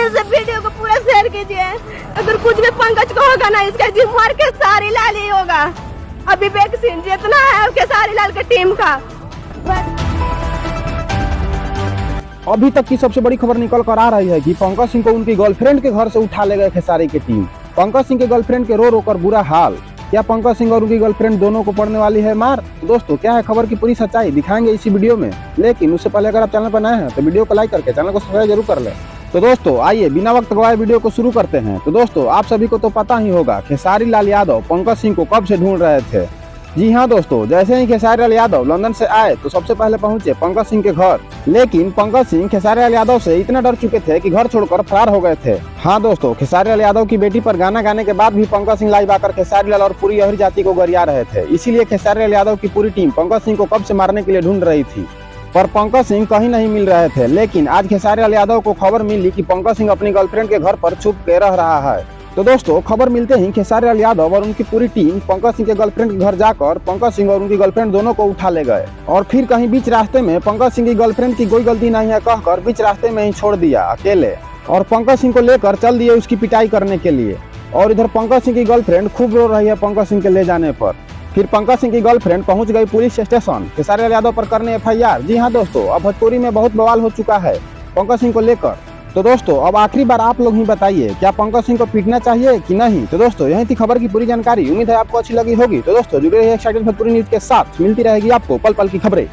इस वीडियो को पूरा शेयर कीजिए। अगर कुछ भी पंकज को होगा ना, इसका जिम्मेवार खेसारी लाल ही होगा। अभी विवेक सिंह जितना है खेसारी लाल की टीम का। अभी तक की सबसे बड़ी खबर निकल कर आ रही है कि पंकज सिंह को उनकी गर्लफ्रेंड के घर से उठा ले गए खेसारी की टीम। पंकज सिंह के गर्लफ्रेंड के रो रो कर बुरा हाल। क्या पंकज सिंह और उनकी गर्लफ्रेंड दोनों को पड़ने वाली है मार? तो दोस्तों क्या है खबर की पूरी सच्चाई दिखाएंगे इसी वीडियो में। लेकिन उससे पहले अगर आप चैनल पर नए हैं तो वीडियो को लाइक करके चैनल को सब्सक्राइब जरूर कर लें। तो दोस्तों आइए बिना वक्त गवाए वीडियो को शुरू करते हैं। तो दोस्तों आप सभी को तो पता ही होगा खेसारी लाल यादव पंकज सिंह को कब से ढूंढ रहे थे। जी हाँ दोस्तों, जैसे ही खेसारी लाल यादव लंदन से आए तो सबसे पहले पहुंचे पंकज सिंह के घर। लेकिन पंकज सिंह खेसारी लाल यादव से इतना डर चुके थे कि घर छोड़कर फरार हो गए थे। हाँ दोस्तों, खेसारी लाल यादव की बेटी पर गाना गाने के बाद भी पंकज सिंह लाइव आकर खेसारी लाल और पूरी अहिर जाति को गरिया रहे थे। इसीलिए खेसारी लाल यादव की पूरी टीम पंकज सिंह को कब से मारने के लिए ढूंढ रही थी, पर पंकज सिंह कहीं नहीं मिल रहे थे। लेकिन आज खेसारी लाल यादव को खबर मिली कि पंकज सिंह अपनी गर्लफ्रेंड के घर पर छुप के रह रहा है। तो दोस्तों खबर मिलते ही खेसारी लाल यादव और उनकी पूरी टीम पंकज सिंह के गर्लफ्रेंड के घर जाकर पंकज सिंह और उनकी गर्लफ्रेंड दोनों को उठा ले गए। और फिर कहीं बीच रास्ते में पंकज सिंह की गर्लफ्रेंड की कोई गलती नहीं है कहकर बीच रास्ते में ही छोड़ दिया अकेले, और पंकज सिंह को लेकर चल दिए उसकी पिटाई करने के लिए। और इधर पंकज सिंह की गर्लफ्रेंड खूब रो रही है पंकज सिंह के ले जाने पर। फिर पंकज सिंह की गर्लफ्रेंड पहुंच गई पुलिस स्टेशन खेसारी लाल यादव पर करने FIR। जी हाँ दोस्तों, अब भोजपुरी में बहुत बवाल हो चुका है पंकज सिंह को लेकर। तो दोस्तों अब आखिरी बार आप लोग ही बताइए, क्या पंकज सिंह को पीटना चाहिए कि नहीं? तो दोस्तों यही थी खबर की पूरी जानकारी। उम्मीद है आपको अच्छी लगी होगी। तो दोस्तों जुड़े रहिए एक्साइटेड भोजपुरी न्यूज के साथ, मिलती रहेगी आपको पल पल की खबरें।